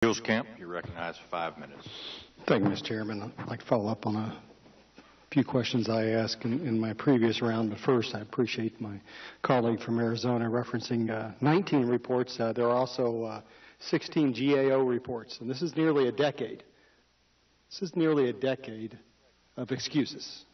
Huelskamp, you're recognized for 5 minutes. Thank you, Mr. Chairman. I'd like to follow up on a few questions I asked in my previous round, but first I appreciate my colleague from Arizona referencing 19 reports. There are also 16 GAO reports, and this is nearly a decade. This is nearly a decade of excuses.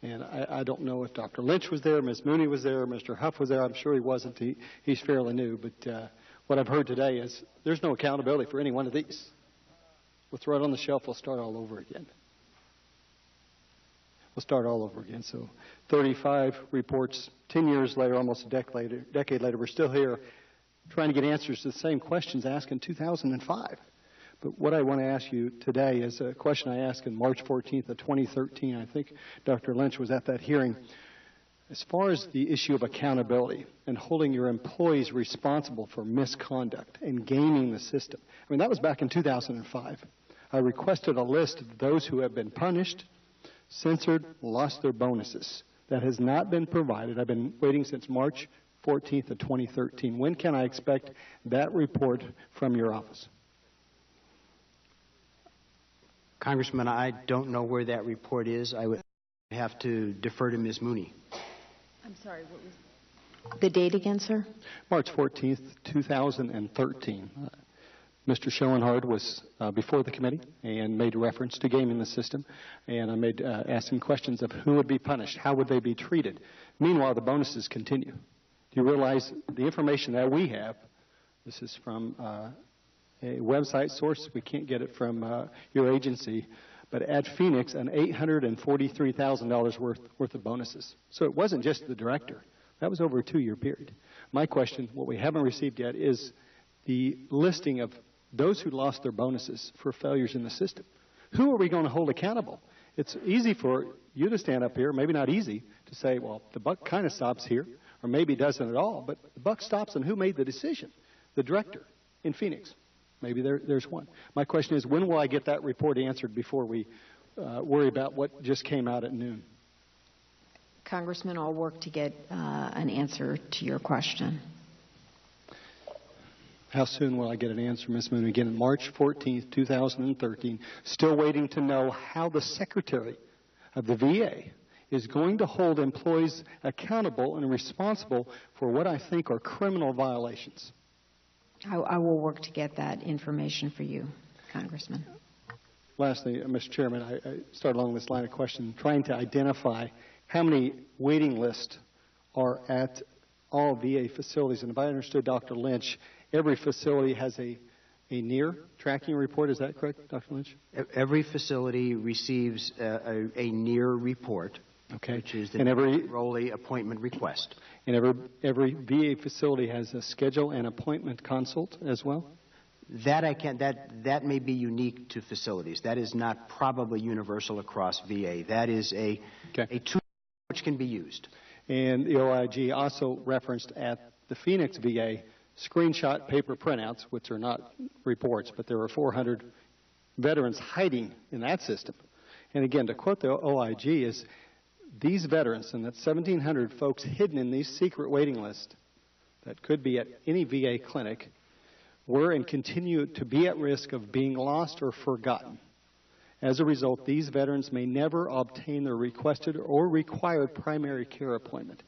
And I don't know if Dr. Lynch was there, Ms. Mooney was there, Mr. Huff was there. I'm sure he wasn't. He's fairly new, but what I've heard today is there's no accountability for any one of these. We'll throw it on the shelf. We'll start all over again. We'll start all over again. So 35 reports, 10 years later, almost a decade later, we're still here trying to get answers to the same questions asked in 2005. But what I want to ask you today is a question I asked in March 14th of 2013. I think Dr. Lynch was at that hearing. As far as the issue of accountability and holding your employees responsible for misconduct and gaming the system, I mean, that was back in 2005. I requested a list of those who have been punished, censored, lost their bonuses. That has not been provided. I've been waiting since March 14th of 2013. When can I expect that report from your office? Congressman, I don't know where that report is. I would have to defer to Ms. Mooney. I'm sorry, what was the date again, sir? March 14th, 2013. Mr. Schoenhardt was before the committee and made reference to gaming the system, and I asked him questions of who would be punished, how would they be treated. Meanwhile, the bonuses continue. Do you realize the information that we have, this is from a website source, we can't get it from your agency, but at Phoenix, an $843,000 worth of bonuses. So it wasn't just the director. That was over a 2-year period. My question, what we haven't received yet, is the listing of those who lost their bonuses for failures in the system. Who are we going to hold accountable? It's easy for you to stand up here, maybe not easy, to say, well, the buck kind of stops here, or maybe it doesn't at all, but the buck stops on who made the decision, the director in Phoenix. Maybe there's one. My question is, when will I get that report answered before we worry about what just came out at noon? Congressman, I'll work to get an answer to your question. How soon will I get an answer, Ms. Moon? Again, March 14th, 2013, still waiting to know how the Secretary of the VA is going to hold employees accountable and responsible for what I think are criminal violations. I will work to get that information for you, Congressman. Lastly, Mr. Chairman, I started along this line of question trying to identify how many waiting lists are at all VA facilities. And if I understood Dr. Lynch, every facility has a near tracking report. Is that correct, Dr. Lynch? Every facility receives a near report, okay, which is the enrollee appointment request. And every VA facility has a schedule and appointment consult as well? That I can't. That may be unique to facilities. That is not probably universal across VA. That is a tool which can be used. And the OIG also referenced at the Phoenix VA screenshot paper printouts, which are not reports, but there were 400 veterans hiding in that system. And again, to quote the OIG is, these veterans, and that's 1,700 folks hidden in these secret waiting lists that could be at any VA clinic, were and continue to be at risk of being lost or forgotten. As a result, these veterans may never obtain their requested or required primary care appointment.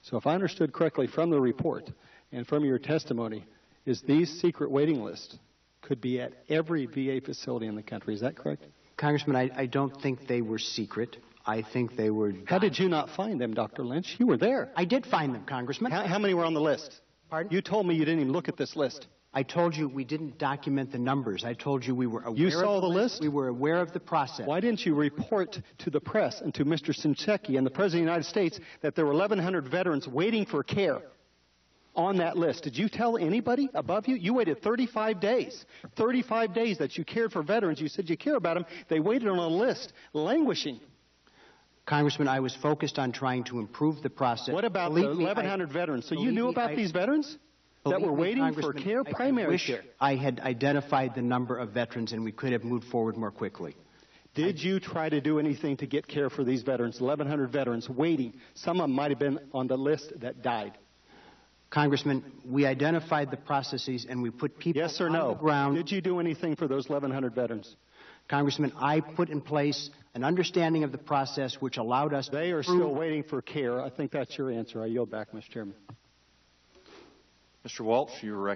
So if I understood correctly from the report and from your testimony, is these secret waiting lists could be at every VA facility in the country. Is that correct? Congressman, I don't think they were secret. I think they were... How did you not find them, Dr. Lynch? You were there. I did find them, Congressman. How many were on the list? Pardon? You told me you didn't even look at this list. I told you we didn't document the numbers. I told you we were aware You saw the list? We were aware of the process. Why didn't you report to the press and to Mr. Sinchecki and the President of the United States that there were 1,100 veterans waiting for care on that list? Did you tell anybody above you? You waited 35 days. 35 days that you cared for veterans. You said you care about them. They waited on a list, languishing. Congressman, I was focused on trying to improve the process. What about the 1,100 veterans? So you knew about these veterans that were waiting for care, primary care? I had identified the number of veterans and we could have moved forward more quickly. Did you try to do anything to get care for these veterans, 1,100 veterans waiting? Some of them might have been on the list that died. Congressman, we identified the processes and we put people Yes or on no? the ground. Did you do anything for those 1,100 veterans? Congressman, I put in place an understanding of the process which allowed us to They are still waiting for care. I think that's your answer. I yield back, Mr. Chairman. Mr. Walsh, you are recognized.